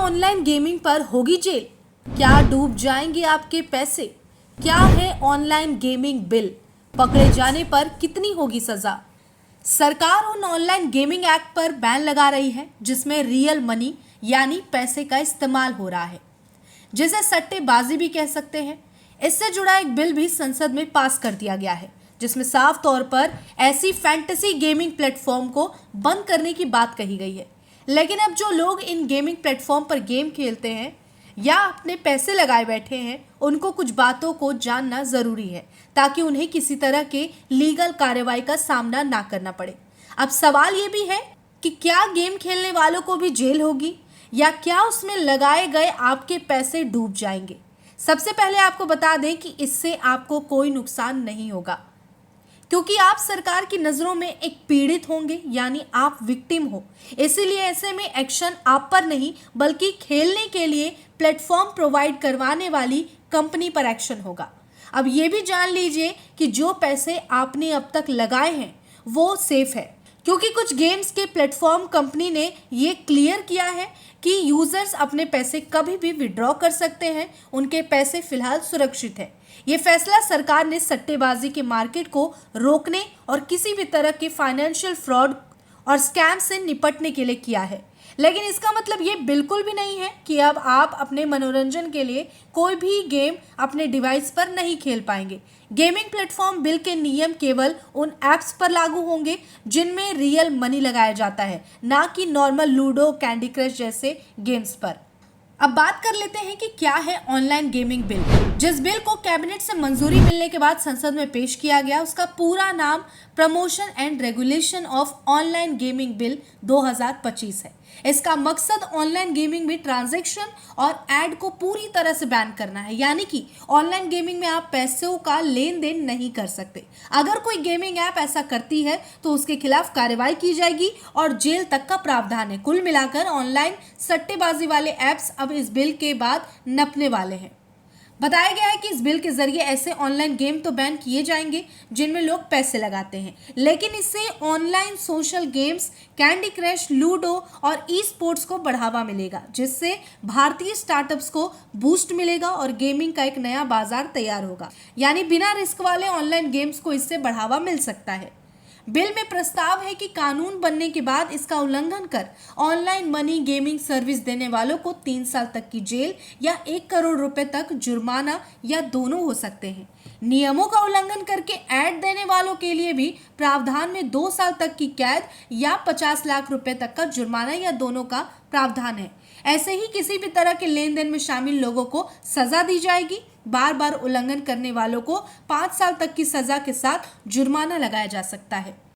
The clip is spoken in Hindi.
ऑनलाइन गेमिंग पर होगी जेल? क्या डूब जाएंगे आपके पैसे? क्या है ऑनलाइन गेमिंग बिल? पकड़े जाने पर कितनी होगी सजा? सरकार उन ऑनलाइन गेमिंग ऐप पर बैन लगा रही है जिसमें रियल मनी यानी पैसे का इस्तेमाल हो रहा है, जिसे सट्टेबाजी भी कह सकते हैं। इससे जुड़ा एक बिल भी संसद में पास कर दिया गया है जिसमें साफ तौर पर ऐसी फैंटेसी गेमिंग प्लेटफॉर्म को बंद करने की बात कही गई है। लेकिन अब जो लोग इन गेमिंग प्लेटफॉर्म पर गेम खेलते हैं या अपने पैसे लगाए बैठे हैं, उनको कुछ बातों को जानना जरूरी है ताकि उन्हें किसी तरह के लीगल कार्रवाई का सामना ना करना पड़े। अब सवाल ये भी है कि क्या गेम खेलने वालों को भी जेल होगी या क्या उसमें लगाए गए आपके पैसे डूब जाएंगे? सबसे पहले आपको बता दें कि इससे आपको कोई नुकसान नहीं होगा, क्योंकि आप सरकार की नज़रों में एक पीड़ित होंगे, यानी आप विक्टिम हो। इसीलिए ऐसे में एक्शन आप पर नहीं बल्कि खेलने के लिए प्लेटफॉर्म प्रोवाइड करवाने वाली कंपनी पर एक्शन होगा। अब ये भी जान लीजिए कि जो पैसे आपने अब तक लगाए हैं वो सेफ है, क्योंकि कुछ गेम्स के प्लेटफॉर्म कंपनी ने ये क्लियर किया है कि यूजर्स अपने पैसे कभी भी विड्रॉ कर सकते हैं, उनके पैसे फिलहाल सुरक्षित है। ये फैसला सरकार ने सट्टेबाजी के मार्केट को रोकने और किसी भी तरह के फाइनेंशियल फ्रॉड और स्कैम से निपटने के लिए किया है। लेकिन इसका मतलब ये बिल्कुल भी नहीं है कि अब आप अपने मनोरंजन के लिए कोई भी गेम अपने डिवाइस पर नहीं खेल पाएंगे। गेमिंग प्लेटफॉर्म बिल के नियम केवल उन ऐप्स पर लागू होंगे जिनमें रियल मनी लगाया जाता है, ना कि नॉर्मल लूडो, कैंडी क्रश जैसे गेम्स पर। अब बात कर लेते हैं कि क्या है ऑनलाइन गेमिंग बिल। जिस बिल को कैबिनेट से मंजूरी मिलने के बाद संसद में पेश किया गया, उसका पूरा नाम promotion and regulation of online gaming bill 2025 है। इसका मकसद ऑनलाइन गेमिंग में ट्रांजैक्शन और ऐड को पूरी तरह से बैन करना है, यानी कि ऑनलाइन गेमिंग में आप पैसों का लेन देन नहीं कर सकते। अगर कोई गेमिंग ऐप ऐसा करती है तो उसके खिलाफ कार्रवाई की जाएगी और जेल तक का प्रावधान है। कुल मिलाकर ऑनलाइन सट्टेबाजी वाले ऐप्स अब इस बिल के बाद नपने वाले हैं। बताया गया है कि इस बिल के जरिए ऐसे ऑनलाइन गेम तो बैन किए जाएंगे जिनमें लोग पैसे लगाते हैं, लेकिन इससे online social games, candy crush, ludo और ई स्पोर्ट्स को बढ़ावा मिलेगा, जिससे भारतीय स्टार्टअप्स को बूस्ट मिलेगा और गेमिंग का एक नया बाजार तैयार होगा। यानी बिना रिस्क वाले ऑनलाइन गेम्स को इससे बढ़ावा मिल सकता है। बिल में प्रस्ताव है कि कानून बनने के बाद इसका उल्लंघन कर ऑनलाइन मनी गेमिंग सर्विस देने वालों को 3 साल तक की जेल या 1 करोड़ रुपए तक जुर्माना या दोनों हो सकते हैं। नियमों का उल्लंघन करके ऐड देने वालों के लिए भी प्रावधान में 2 साल तक की कैद या 50 लाख रुपए तक का जुर्माना या दोनों का प्रावधान है। ऐसे ही किसी भी तरह के लेन देन में शामिल लोगों को सजा दी जाएगी। बार बार उल्लंघन करने वालों को 5 साल तक की सजा के साथ जुर्माना लगाया जा सकता है।